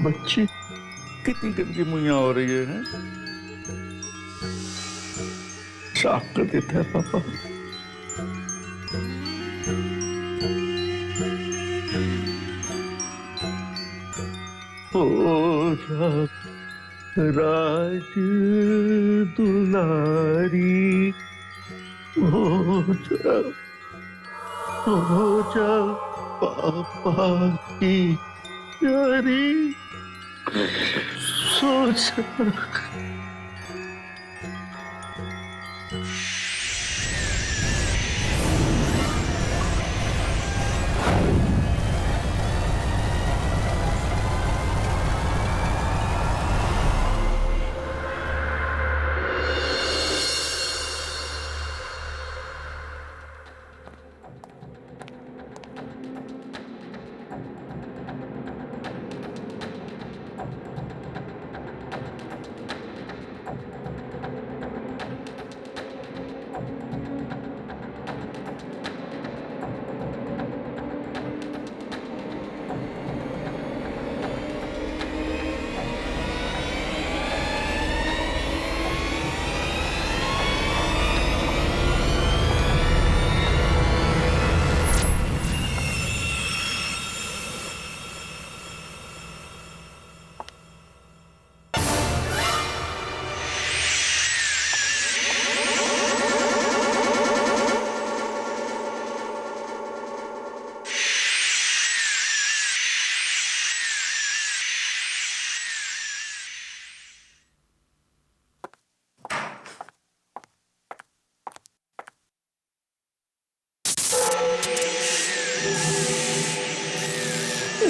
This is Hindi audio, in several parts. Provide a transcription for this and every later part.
बच्ची कितनी गंदी मुइयां हो रही है, साफ कर देता है पापा। हो जा राज दुलारी, हो जा पापा की प्यारी, सोच।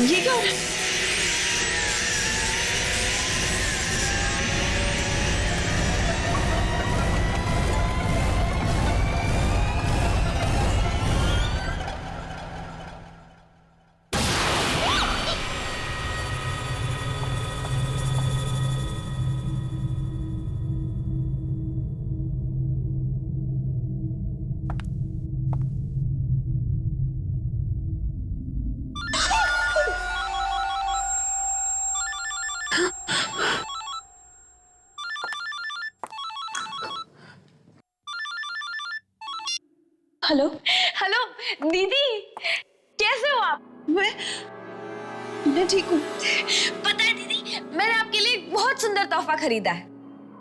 ये क्या हो रहा है? हेलो हेलो दीदी, कैसे हो आप? मैं ठीक हूँ। पता है दीदी, मैंने आपके लिए एक बहुत सुंदर तोहफा खरीदा है।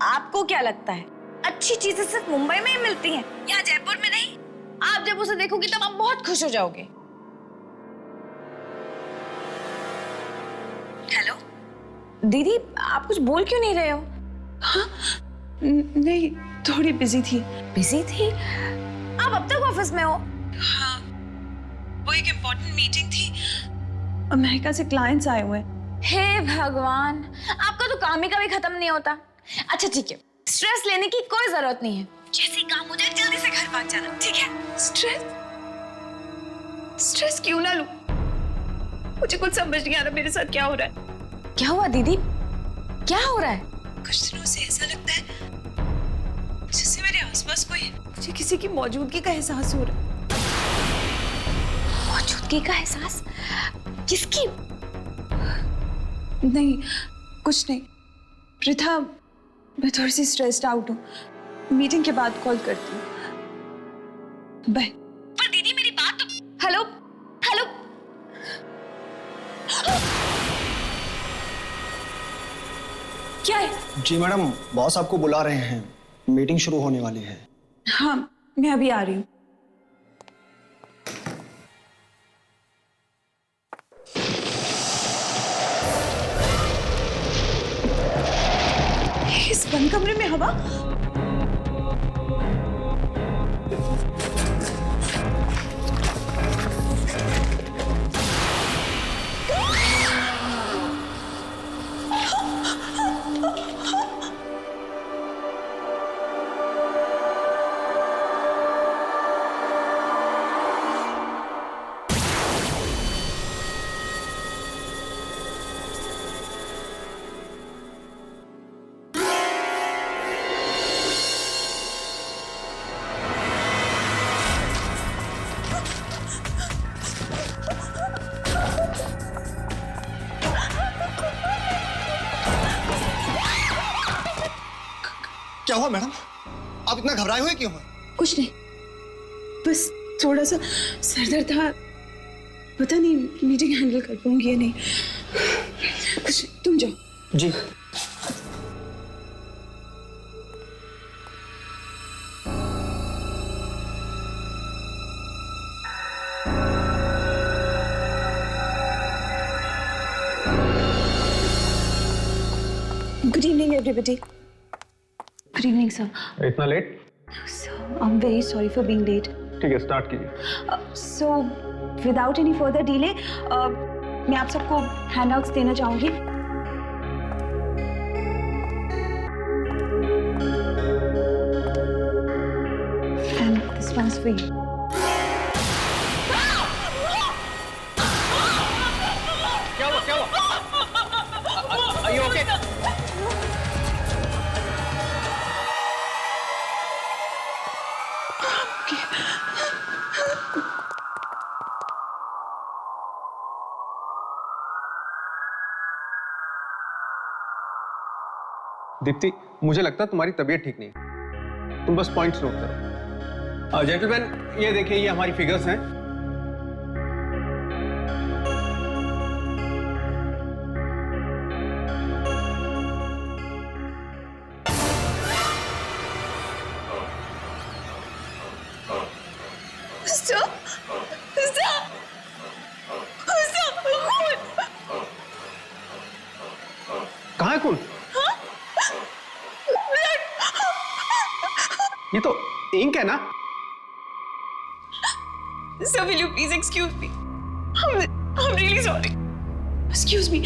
आपको क्या लगता है अच्छी चीजें सिर्फ मुंबई में ही मिलती हैं, यहाँ जयपुर में नहीं? आप जब उसे देखोगी तब आप बहुत खुश हो जाओगे। हेलो दीदी, आप कुछ बोल क्यों नहीं रहे हो? हाँ, नहीं, थोड़ी बिजी थी। बिजी थी? आप अब तक ऑफिस में हो? हाँ, वो एक इम्पोर्टेंट मीटिंग थी। अमेरिका से क्लाइंट्स आए हुए हैं। हे भगवान, आपका तो काम ही कभी खत्म नहीं होता। अच्छा ठीक है, स्ट्रेस लेने की कोई जरूरत नहीं है। जैसे ही काम हो जाए जल्दी से घर भाग जाना, ठीक है? स्ट्रेस क्यों ना लूं? मुझे कुछ समझ नहीं आ रहा मेरे साथ क्या हो रहा है। क्या हुआ दीदी? क्या हो रहा है? कुछ दिनों से ऐसा लगता है जैसे मेरे आसपास कोई है। मुझे किसी की मौजूदगी का एहसास हो रहा है। मौजूदगी का एहसास? किसकी? नहीं, कुछ नहीं। प्रिथा, मैं थोड़ी सी स्ट्रेस्ड आउट हूँ। मीटिंग के बाद कॉल करती हूँ। बाय। पर दीदी मेरी बात तो... हेलो हेलो, क्या है? जी मैडम, बॉस आपको बुला रहे हैं, मीटिंग शुरू होने वाली है। हाँ, मैं अभी आ रही हूँ। इस बंद कमरे में हवा? क्या हुआ मैडम? आप इतना घबराए हुए क्यों हैं? कुछ नहीं, बस थोड़ा सा सर दर्द था। पता नहीं मीटिंग हैंडल कर पाऊंगी या नहीं। कुछ, तुम जाओ। जी। Good evening, everybody. Good evening, sir. इतना late? Sir, I'm very sorry for being late. ठीक है, स्टार्ट कीजिए। So, without any further delay, मैं आप सबको हैंडआउट्स देना चाहूंगी। And this one's for you. क्या हुआ? क्या हुआ? Are you okay? दीप्ति, मुझे लगता है तुम्हारी तबीयत ठीक नहीं है। तुम बस पॉइंट्स नोट करो। जेंटलमैन, ये देखिए, ये हमारी फिगर्स हैं। कहाँ है खून? ये तो इंक है ना? Sir, will you please excuse me? I'm really sorry. Excuse me.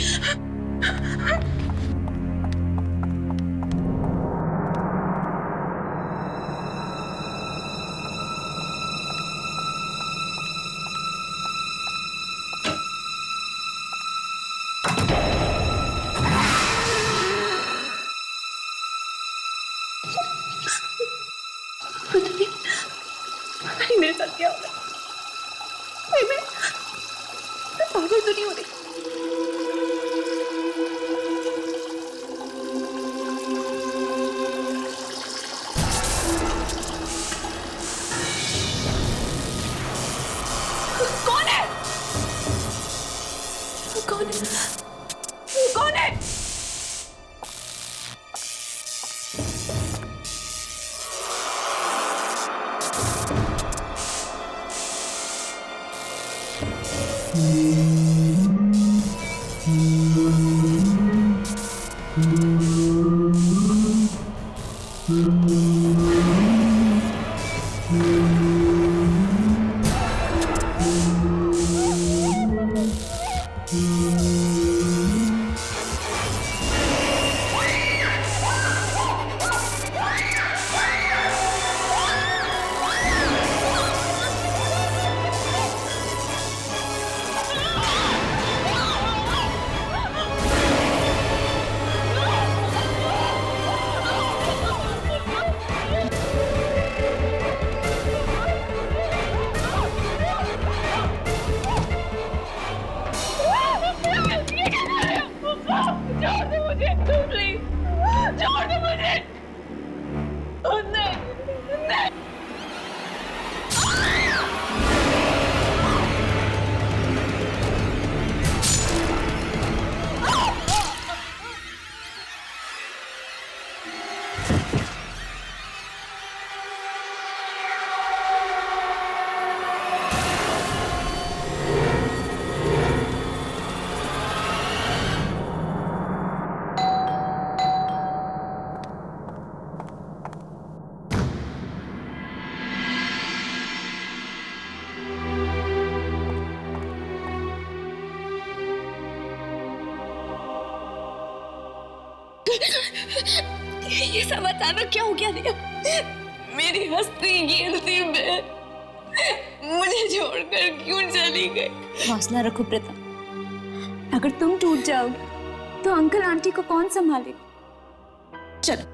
पता नहीं मेरे साथ क्या हो रहा है। मैं पागल तो नहीं हो रही। कौन है? कौन है? कौन है? ये सब अचानक क्या हो गया रिया? मेरी हंसती खेलती बहन मुझे छोड़कर क्यों चली गई? हौसला रखो प्रीता, अगर तुम टूट जाओगे तो अंकल आंटी को कौन संभालेगा? चलो।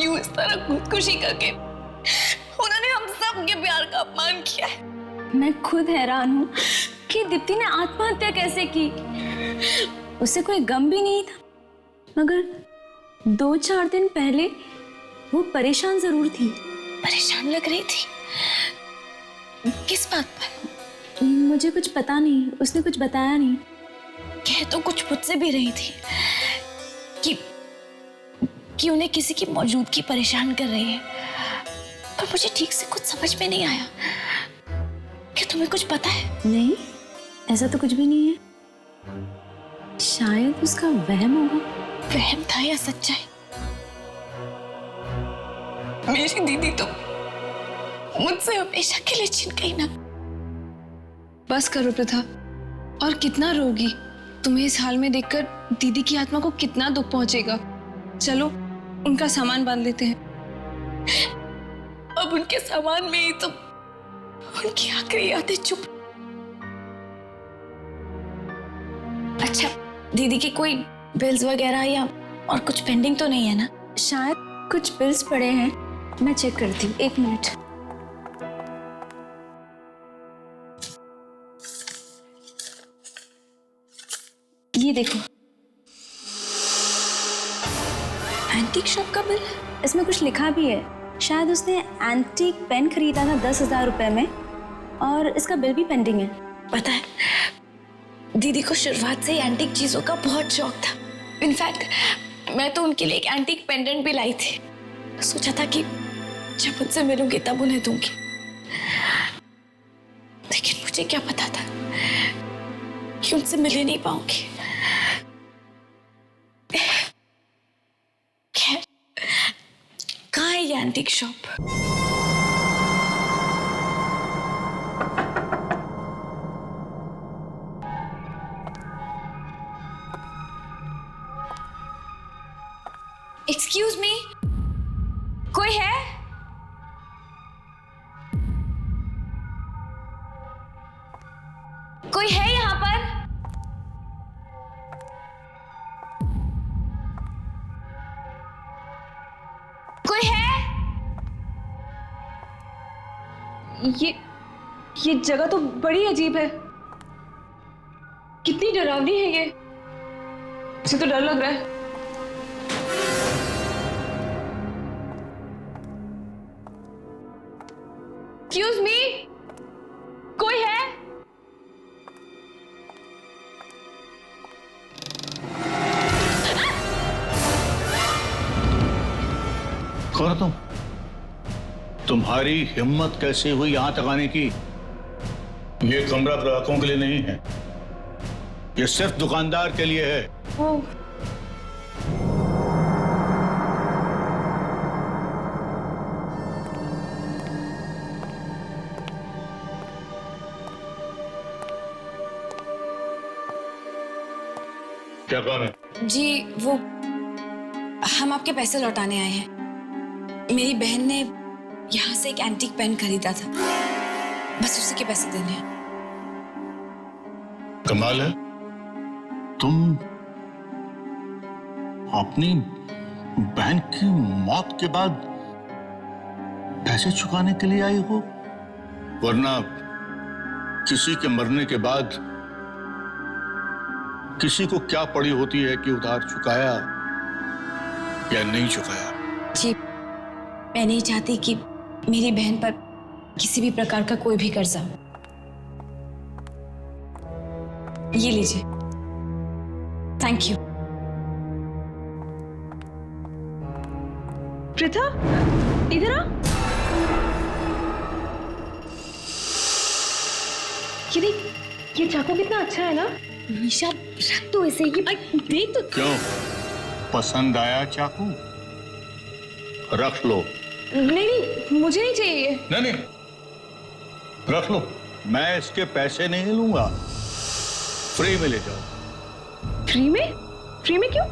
यूं इस तरह खुदकुशी करके उन्होंने हम सब के प्यार का अपमान किया है। मैं खुद हैरान हूँ कि दीप्ति ने आत्महत्या कैसे की। उसे कोई गम भी नहीं था, मगर 2-4 दिन पहले वो परेशान जरूर थी। परेशान लग रही थी? किस बात पर? मुझे कुछ पता नहीं, उसने कुछ बताया नहीं। कह तो कुछ मुझसे भी रही थी कि उन्हें किसी की मौजूदगी परेशान कर रही है, पर मुझे ठीक से कुछ समझ में नहीं आया। क्या तुम्हें कुछ पता है? नहीं, ऐसा तो कुछ भी नहीं है। शायद उसका वहम होगा। वहम था या सच्चाई? मेरी दीदी तो मुझसे हमेशा के लिए छिन गई ना। बस करो प्रथा, और कितना रोगी। तुम्हें इस हाल में देखकर दीदी की आत्मा को कितना दुख पहुंचेगा। चलो उनका सामान बांध लेते हैं। अब उनके सामान में ही तो उनकी आखिरी यादें चुप। अच्छा, दीदी की कोई बिल्स वगैरह या और कुछ पेंडिंग तो नहीं है ना? शायद कुछ बिल्स पड़े हैं, मैं चेक करती हूँ, 1 मिनट। ये देखो, एंटीक शॉप का बिल? इसमें कुछ लिखा भी है। शायद उसने एंटीक पेन खरीदा था 10,000 रुपए में, और इसका बिल भी पेंडिंग है। पता है, दीदी को शुरुआत से ही एंटीक चीजों का बहुत शौक था। इनफैक्ट मैं तो उनके लिए एक एंटीक पेंडेंट भी लाई थी। सोचा था कि जब मुझसे मिलूंगी तब उन्हें दूंगी, लेकिन मुझे क्या पता था कि उनसे मिल ही नहीं पाऊंगी। खैर, कहाँ है ये एंटीक शॉप? एक्सक्यूज मी, कोई है? कोई है यहाँ पर? कोई है? ये जगह तो बड़ी अजीब है। कितनी डरावनी है ये। मुझे तो डर लग रहा है। एक्सक्यूज मी, कोई है? कौन तुम? तुम्हारी हिम्मत कैसे हुई यहां तक आने की? ये कमरा ग्राहकों के लिए नहीं है, ये सिर्फ दुकानदार के लिए है। ओह, क्या काम है? जी वो, हम आपके पैसे लौटाने आए हैं। मेरी बहन ने यहाँ से एक एंटीक पेन खरीदा था, बस उसी के पैसे देने हैं। कमाल है, तुम अपनी बहन की मौत के बाद पैसे चुकाने के लिए आई हो, वरना किसी के मरने के बाद किसी को क्या पड़ी होती है कि उधार चुकाया या नहीं चुकाया। जी, मैं नहीं चाहती कि मेरी बहन पर किसी भी प्रकार का कोई भी कर्जा हो। ये लीजिए, थैंक यू। प्रथा, इधर आ। ये देख, ये चाकू कितना अच्छा है ना। निशा, रख दो इसे। ये देख तो। क्यों, पसंद आया चाकू? रख लो। नहीं, मुझे नहीं चाहिए। नहीं, रख लो, मैं इसके पैसे नहीं लूंगा, फ्री में ले जाओ। फ्री में? फ्री में क्यों?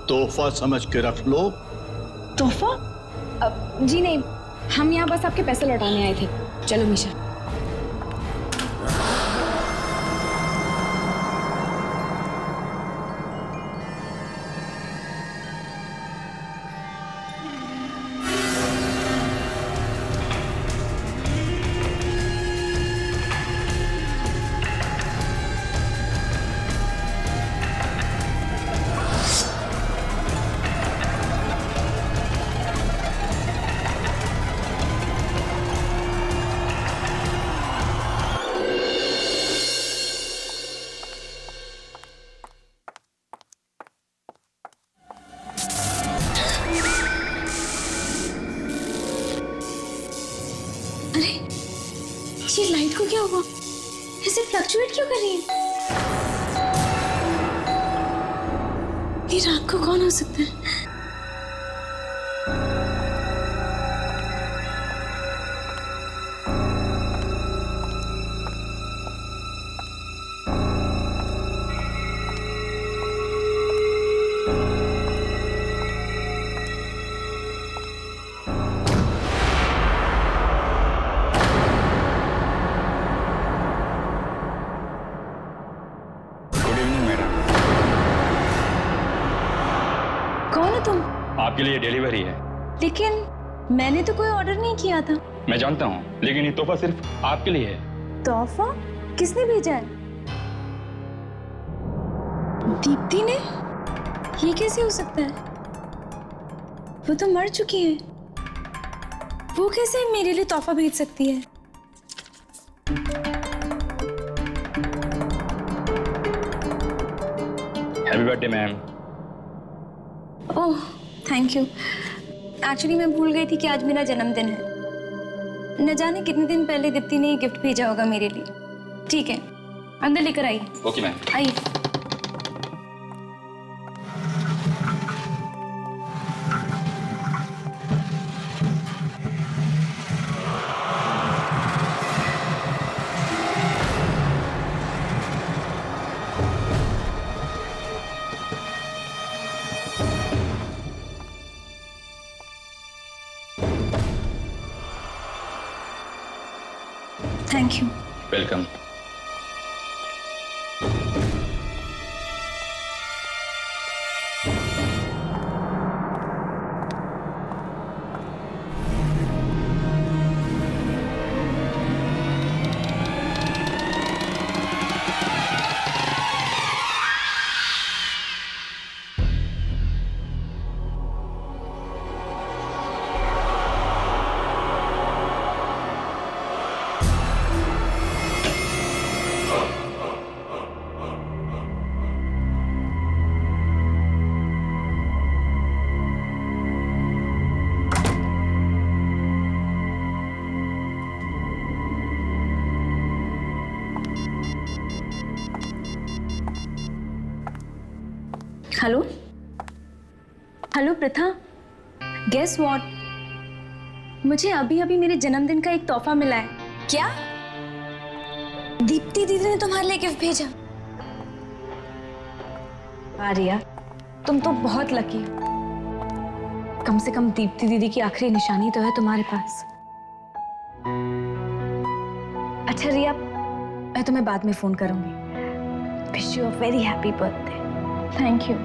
तोहफा समझ के रख लो। तोहफा? जी नहीं, हम यहाँ बस आपके पैसे लौटाने आए थे। चलो निशा। ये लाइट को क्या हुआ? ऐसे फ्लक्चुएट क्यों कर रही है? ये रात को कौन हो सकता है? Good evening madam. कौन है तुम? आपके लिए डिलीवरी है। लेकिन मैंने तो कोई ऑर्डर नहीं किया था। मैं जानता हूँ, लेकिन ये तोहफा सिर्फ आपके लिए है। तोहफा? किसने भेजा है? दीप्ति ने? ये कैसे हो सकता है? वो तो मर चुकी है। वो कैसे मेरे लिए तोहफा भेज सकती है? Happy birthday ma'am. Oh, thank you. Actually मैं भूल गई थी कि आज मेरा जन्मदिन है। न जाने कितने दिन पहले दीप्ति ने गिफ्ट भेजा होगा मेरे लिए। ठीक है, अंदर लेकर आइए। Okay ma'am. आइए। Thank you. Welcome. Hello hello Pratha, guess what? मुझे अभी अभी मेरे जन्मदिन का एक तोहफा मिला है। क्या? दीप्ति दीदी ने तुम्हारे लिए गिफ्ट भेजा? आर्या, तुम तो बहुत लकी हो। कम से कम दीप्ति दीदी की आखिरी निशानी तो है तुम्हारे पास। अच्छा रिया, मैं तुम्हें बाद में फोन करूंगी। Wish you a very happy birthday. Thank you.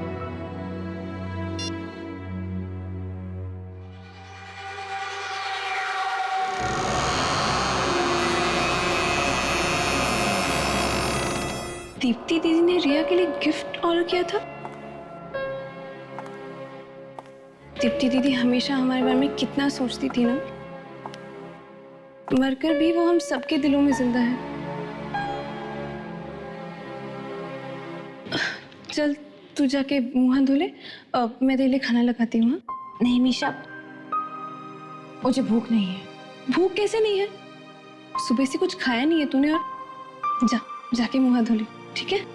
Deepti दीदी ने रिया के लिए गिफ्ट ऑर्डर किया था। दीप्ति दीदी हमेशा हमारे बारे में कितना सोचती थी ना। मरकर भी वो हम सबके दिलों में जिंदा है। चल तू जाके मुंह हाथ धो ले, मैं तेरे लिए खाना लगाती हूँ। नहीं मीशा, मुझे भूख नहीं है। भूख कैसे नहीं है? सुबह से कुछ खाया नहीं है तूने। और जाके मुंह हाथ धो ले, ठीक है?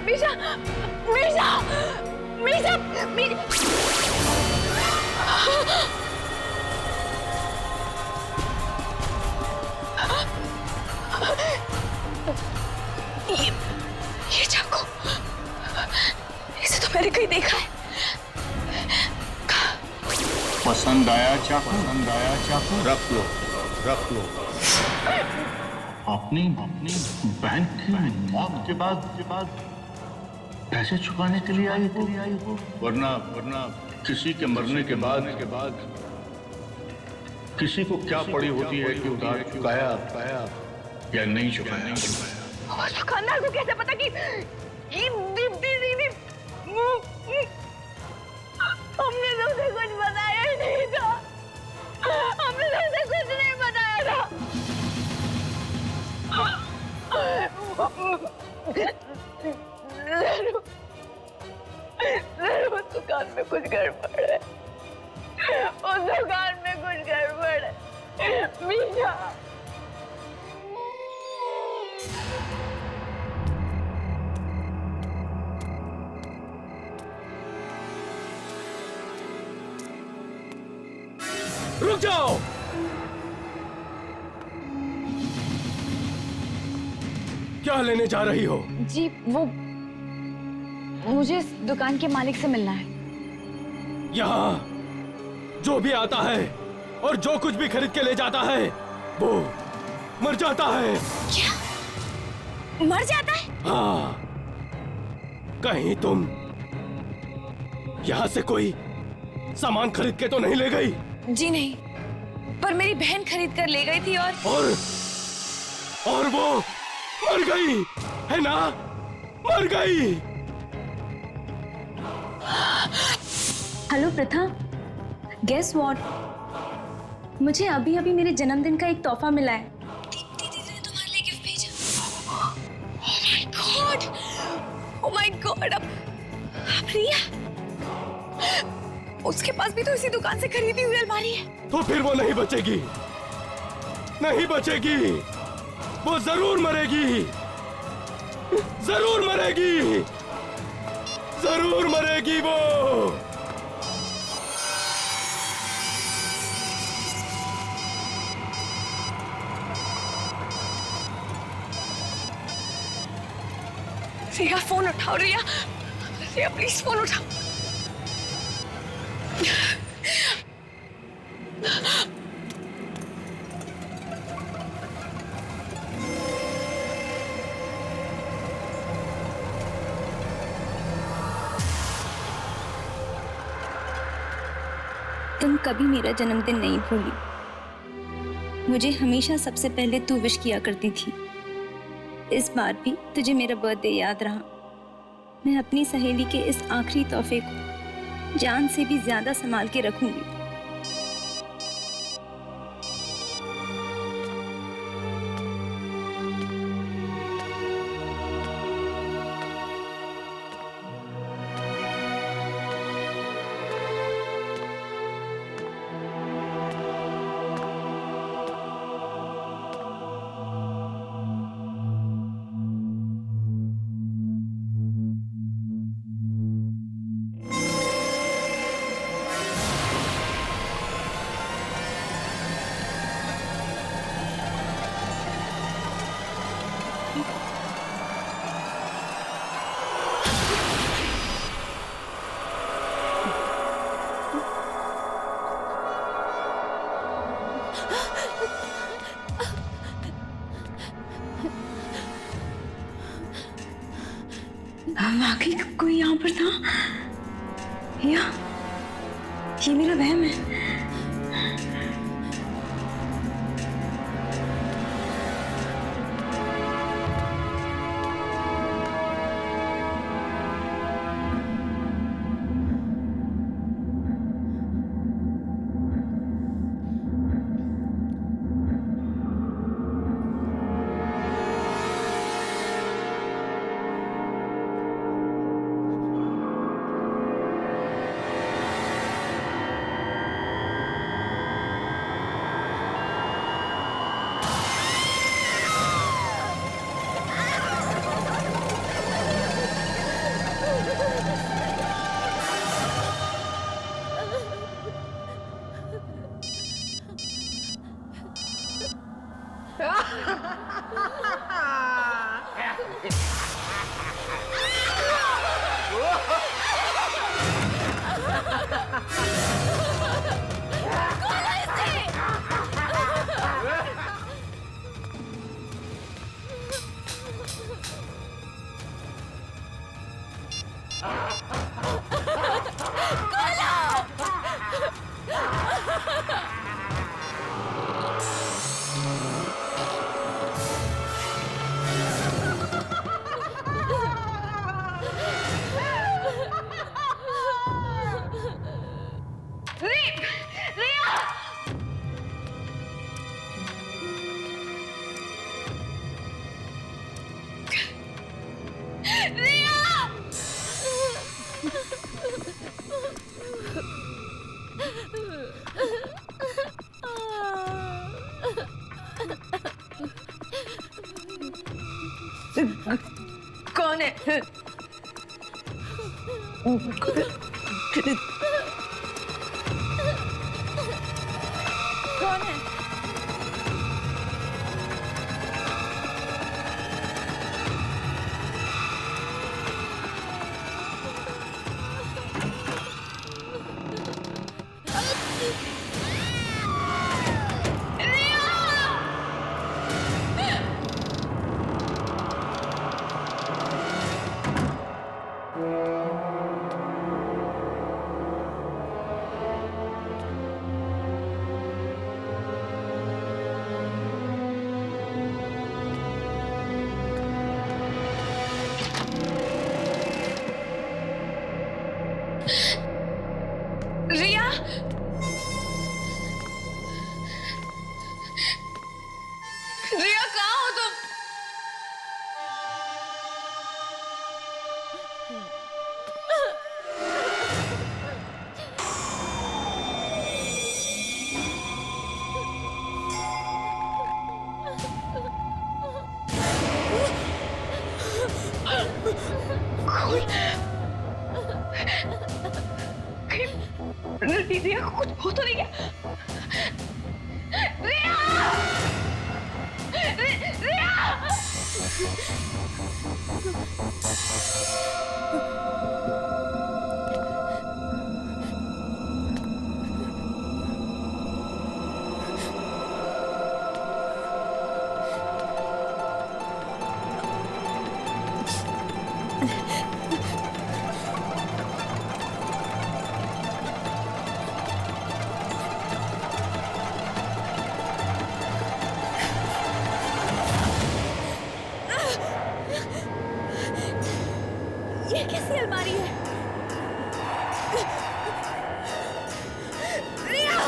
मीशा, मीशा, मीशा, ये चाकू, इसे तो मैंने कहीं देखा है। पसंद आया चाकू? पसंद आया चाकू? रख लो, रख लो। अपनी बहन की मौत के बाद पैसे चुकाने के लिए आई हो? वरना किसी के मरने के बाद किसी को क्या पड़ी होती है कि उधार चुकाया या नहीं चुकाया? उस दुकानदार को कैसे पता कि दीप्ति दीदी, हमने तो उसे कुछ बताया ही नहीं था, हमने तो उसे कुछ नहीं बताया था। जरूर उस दुकान में कुछ गड़बड़ है, उस दुकान में कुछ गड़बड़ है। मीशा, रुक जाओ। क्या लेने जा रही हो? जी वो, मुझे इस दुकान के मालिक से मिलना है। यहाँ जो भी आता है और जो कुछ भी खरीद के ले जाता है वो मर जाता है। क्या? मर जाता है? हाँ, कहीं तुम यहाँ से कोई सामान खरीद के तो नहीं ले गई? जी नहीं, पर मेरी बहन खरीद कर ले गई थी और वो मर गई है ना? मर गई। हेलो प्रथा, गेस व्हाट, मुझे अभी अभी मेरे जन्मदिन का एक तोहफा मिला है। दीदी ने तुम्हारे लिए गिफ्ट भेजा। ओह माय गॉड, अब रिया, उसके पास भी तो इसी दुकान से खरीदी हुई अलमारी है। तो फिर वो नहीं बचेगी, नहीं बचेगी, वो जरूर मरेगी, जरूर मरेगी, जरूर मरेगी वो। रिया फोन उठाओ, रिया, रिया प्लीज फोन उठाओ। तुम कभी मेरा जन्मदिन नहीं भूली, मुझे हमेशा सबसे पहले तू विश किया करती थी। इस बार भी तुझे मेरा बर्थडे याद रहा। मैं अपनी सहेली के इस आखिरी तोहफे को जान से भी ज्यादा संभाल के रखूंगी। वाकई कोई यहाँ पर था या ये मेरा वहम है? कौन है? कौन है? रिया, रिया कहाँ हो तुम? रिया को कुछ हो तो नहीं गया? रिया! रिया! ये कैसी अलमारी है? रिया!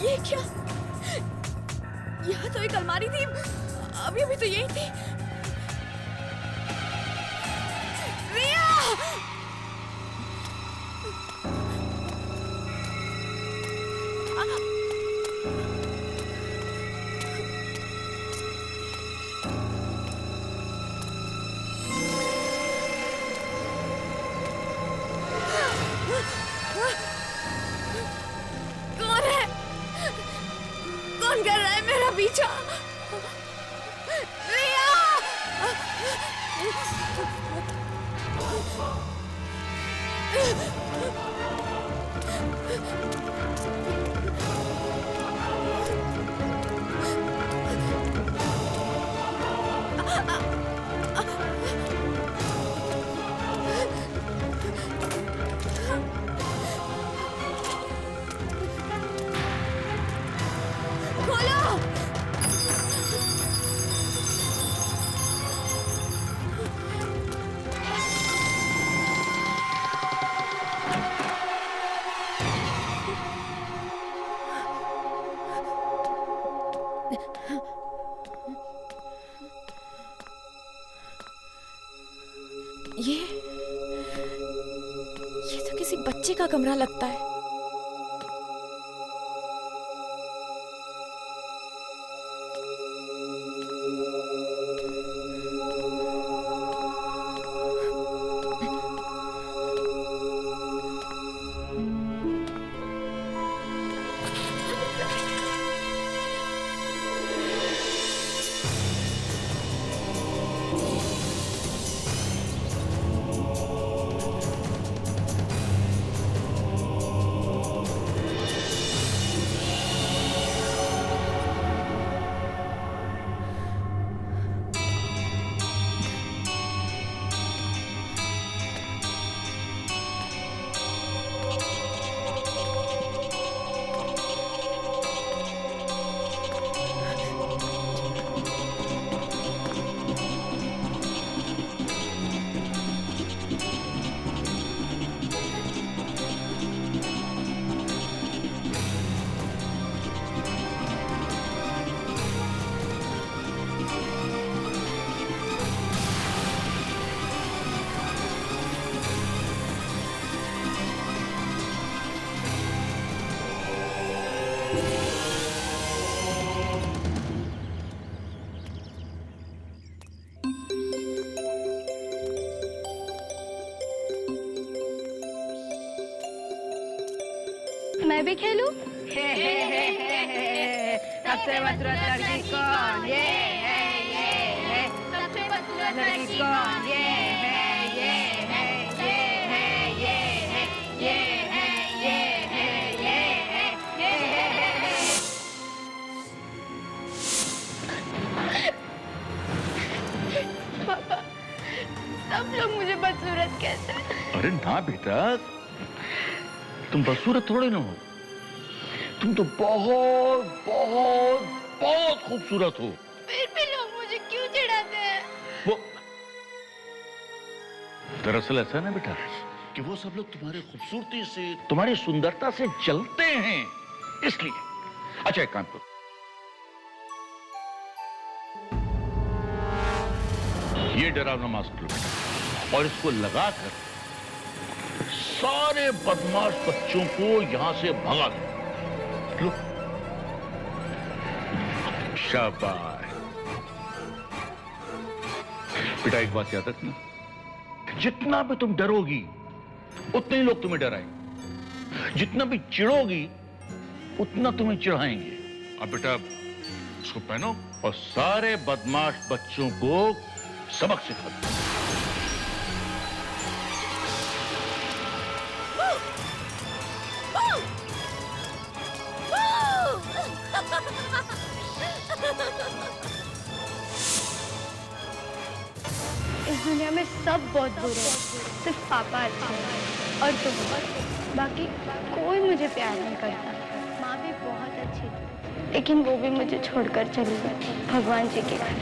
ये क्या? यहाँ तो एक अलमारी थी, अभी अभी तो यही थी। रिया! कौन है? कौन कर रहा है मेरा पीछा? रिया! खोलो! ये तो किसी बच्चे का कमरा लगता है। मैं भी खेलूं? सबसे बदसूरत लड़की कौन? ये है, ये है। सबसे बदसूरत लड़की कौन? ये है, ये है, ये है, ये है, ये है, ये है, ये है, ये है। पापा, सब लोग मुझे बदसूरत कहते हैं। अरे ना बेटा, तुम बदसूरत थोड़े ना हो, तुम तो बहुत बहुत बहुत खूबसूरत हो। फिर भी लोग मुझे क्यों चिढ़ाते हैं? वो दरअसल ऐसा ना बेटा कि वो सब लोग तुम्हारी खूबसूरती से, तुम्हारी सुंदरता से जलते हैं, इसलिए। अच्छा एक काम करो, ये डरावना मास्क लो और इसको लगाकर सारे बदमाश बच्चों को यहां से भगा दो। लो, शाबाश बेटा। एक बात याद रखना, जितना भी तुम डरोगी उतने ही लोग तुम्हें डराएंगे, जितना भी चिढ़ोगी उतना तुम्हें चिढ़ाएंगे। अब बेटा इसको पहनो और सारे बदमाश बच्चों को सबक सिखा दो। इस दुनिया में सब बहुत बुरे हैं, सिर्फ पापा अच्छे हैं और तुम। बाकी कोई मुझे प्यार नहीं करता। माँ भी बहुत अच्छी थी, लेकिन वो भी मुझे छोड़कर चली गई भगवान जी के घर।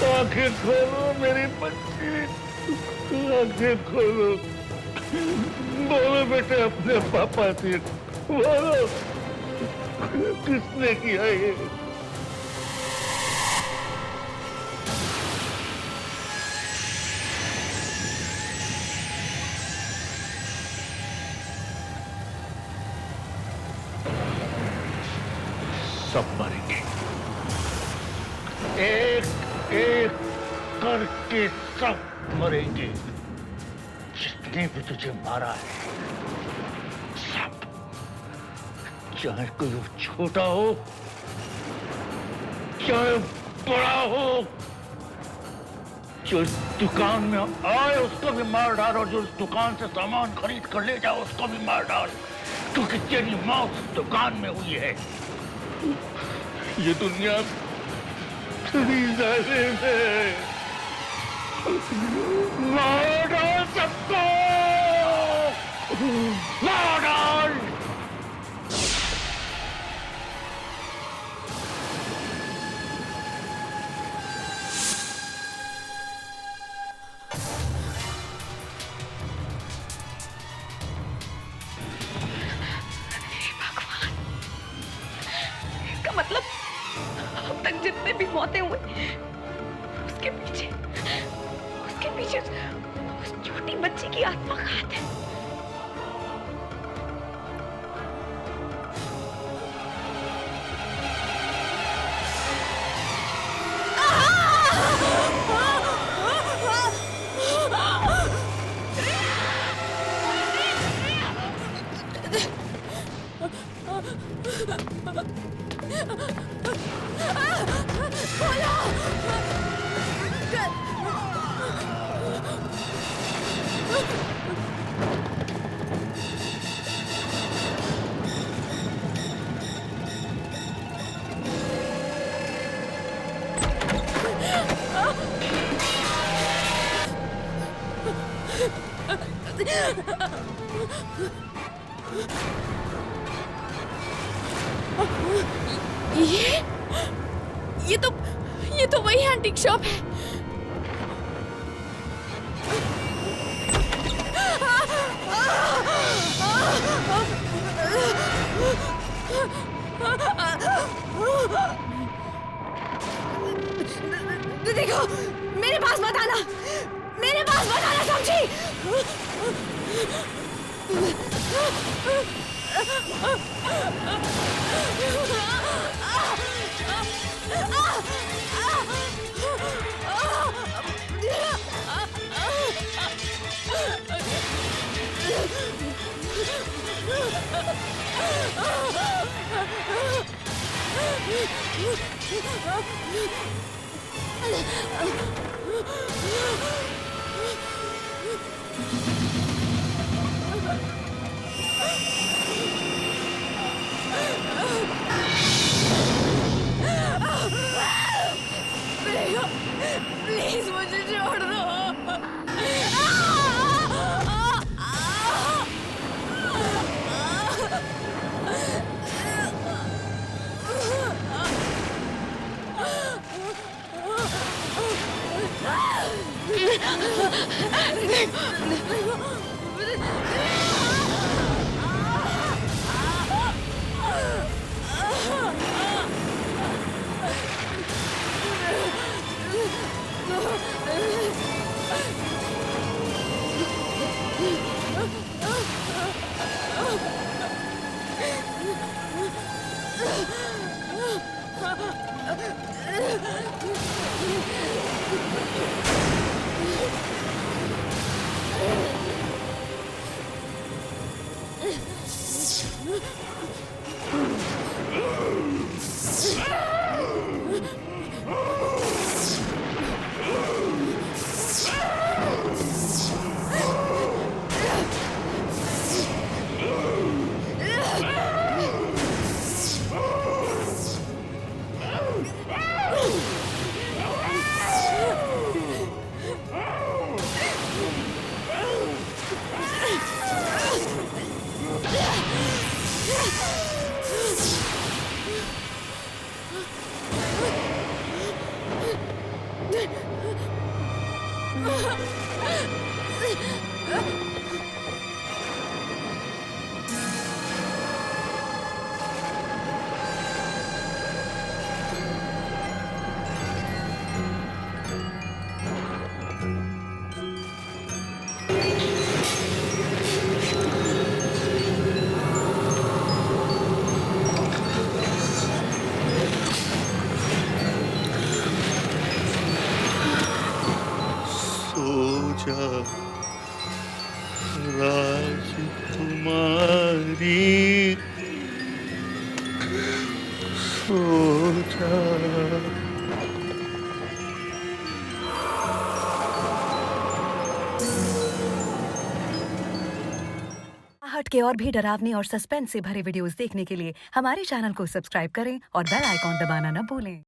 आंखें खोलो मेरी बच्ची, आंखें खोलो। बोलो बेटे अपने पापा से, बोलो किसने किया ये? सब मरेंगे, एक एक करके सब मरेंगे। जितने भी तुझे मारा है सब, चाहे कोई छोटा हो चाहे बड़ा हो, जो इस दुकान में आए उसको भी मार डाल और जो इस दुकान से सामान खरीद कर ले जाओ उसको भी मार डाल, क्योंकि तेरी मौत इस दुकान में हुई है। ये दुनिया मार डाल सबको, मार डाल। इसका मतलब अब तक जितने भी मौतें हुई उसके पीछे उस छोटी बच्ची की आत्मा का हाथ है। ये तो वही एंटीक शॉप है। देखो, मेरे पास मत आना, मेरे पास मत आना, समझी? प्लीज मुझे छोड़ दो। राजकुमारी सो जा। हट के और भी डरावनी और सस्पेंस से भरे वीडियोस देखने के लिए हमारे चैनल को सब्सक्राइब करें और बेल आइकॉन दबाना न भूलें।